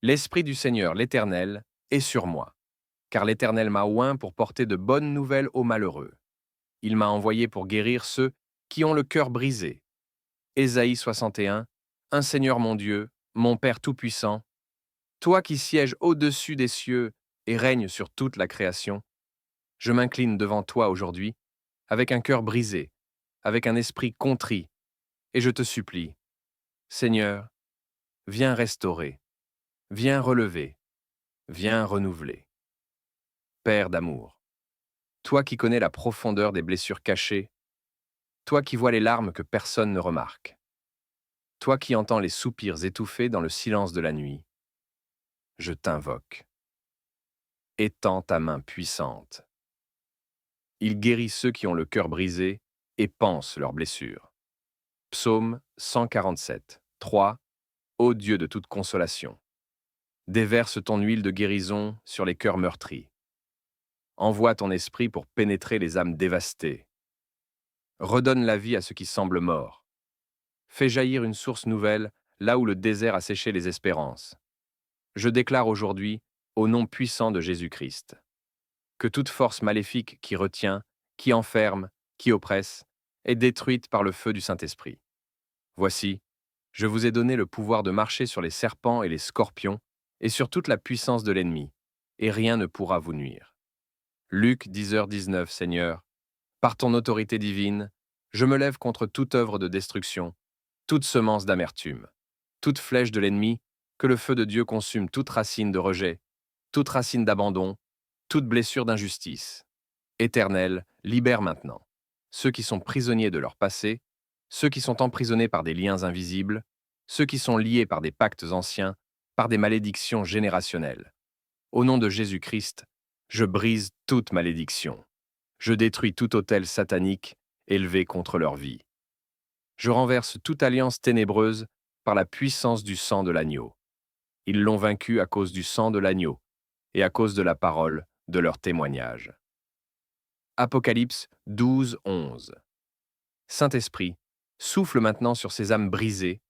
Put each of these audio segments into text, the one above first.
L'Esprit du Seigneur, l'Éternel, est sur moi, car l'Éternel m'a oint pour porter de bonnes nouvelles aux malheureux. Il m'a envoyé pour guérir ceux qui ont le cœur brisé. Ésaïe 61, un Seigneur mon Dieu, mon Père Tout-Puissant, toi qui sièges au-dessus des cieux et règnes sur toute la création, je m'incline devant toi aujourd'hui, avec un cœur brisé, avec un esprit contrit, et je te supplie, Seigneur, viens restaurer, viens relever, viens renouveler. Père d'amour, toi qui connais la profondeur des blessures cachées, toi qui vois les larmes que personne ne remarque, toi qui entends les soupirs étouffés dans le silence de la nuit, je t'invoque. Étends ta main puissante. Il guérit ceux qui ont le cœur brisé et pansent leurs blessures. Psaume 147, 3. Ô Dieu de toute consolation, déverse ton huile de guérison sur les cœurs meurtris. Envoie ton esprit pour pénétrer les âmes dévastées. Redonne la vie à ceux qui semblent morts. Fais jaillir une source nouvelle là où le désert a séché les espérances. Je déclare aujourd'hui, au nom puissant de Jésus-Christ, que toute force maléfique qui retient, qui enferme, qui oppresse, est détruite par le feu du Saint-Esprit. Voici, je vous ai donné le pouvoir de marcher sur les serpents et les scorpions, et sur toute la puissance de l'ennemi, et rien ne pourra vous nuire. Luc 10h19, Seigneur, par ton autorité divine, je me lève contre toute œuvre de destruction, toute semence d'amertume, toute flèche de l'ennemi, que le feu de Dieu consume toute racine de rejet, toute racine d'abandon, toute blessure d'injustice. Éternel, libère maintenant ceux qui sont prisonniers de leur passé, ceux qui sont emprisonnés par des liens invisibles, ceux qui sont liés par des pactes anciens, par des malédictions générationnelles. Au nom de Jésus-Christ, je brise toute malédiction. Je détruis tout autel satanique élevé contre leur vie. Je renverse toute alliance ténébreuse par la puissance du sang de l'agneau. Ils l'ont vaincu à cause du sang de l'agneau et à cause de la parole de leur témoignage. Apocalypse 12, 11. Saint-Esprit, souffle maintenant sur ces âmes brisées,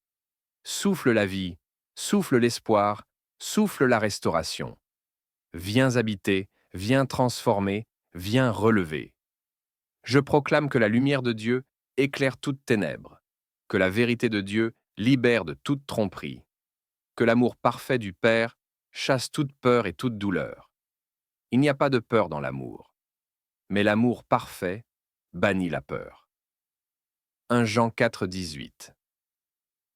souffle la vie, souffle l'espoir, souffle la restauration. Viens habiter, viens transformer, viens relever. Je proclame que la lumière de Dieu éclaire toute ténèbre, que la vérité de Dieu libère de toute tromperie, que l'amour parfait du Père chasse toute peur et toute douleur. Il n'y a pas de peur dans l'amour, mais l'amour parfait bannit la peur. 1 Jean 4, 18.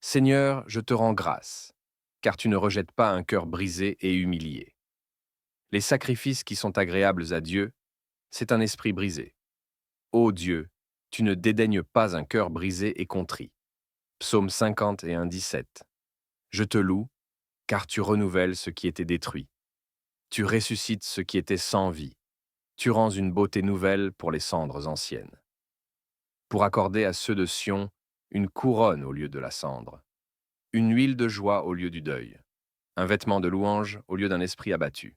Seigneur, je te rends grâce, car tu ne rejettes pas un cœur brisé et humilié. Les sacrifices qui sont agréables à Dieu, c'est un esprit brisé. Ô Dieu, tu ne dédaignes pas un cœur brisé et contrit. Psaume 51, 17. Je te loue, car tu renouvelles ce qui était détruit. Tu ressuscites ce qui était sans vie. Tu rends une beauté nouvelle pour les cendres anciennes. Pour accorder à ceux de Sion une couronne au lieu de la cendre, une huile de joie au lieu du deuil, un vêtement de louange au lieu d'un esprit abattu.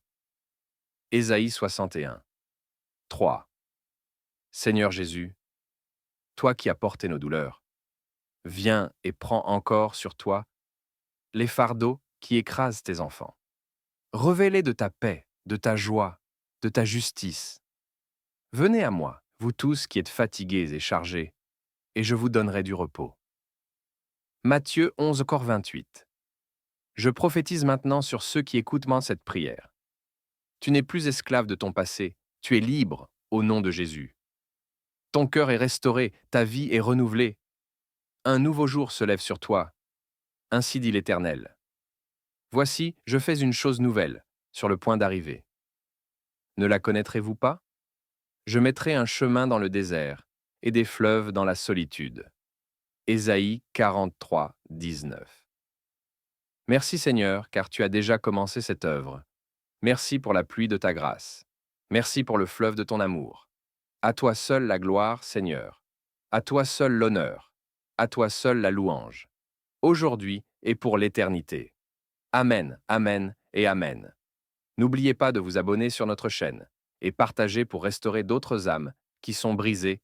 Ésaïe 61, 3. Seigneur Jésus, toi qui as porté nos douleurs, viens et prends encore sur toi les fardeaux qui écrasent tes enfants. Revêt-les de ta paix, de ta joie, de ta justice. Venez à moi, vous tous qui êtes fatigués et chargés, et je vous donnerai du repos. Matthieu 11, 28. Je prophétise maintenant sur ceux qui écoutent cette prière. Tu n'es plus esclave de ton passé, tu es libre au nom de Jésus. Ton cœur est restauré, ta vie est renouvelée. Un nouveau jour se lève sur toi. Ainsi dit l'Éternel. Voici, je fais une chose nouvelle, sur le point d'arriver. Ne la connaîtrez-vous pas? Je mettrai un chemin dans le désert et des fleuves dans la solitude. Ésaïe 43, 19. Merci Seigneur, car tu as déjà commencé cette œuvre. Merci pour la pluie de ta grâce. Merci pour le fleuve de ton amour. À toi seul la gloire, Seigneur. À toi seul l'honneur. À toi seul la louange. Aujourd'hui et pour l'éternité. Amen, amen et amen. N'oubliez pas de vous abonner sur notre chaîne et partager pour restaurer d'autres âmes qui sont brisées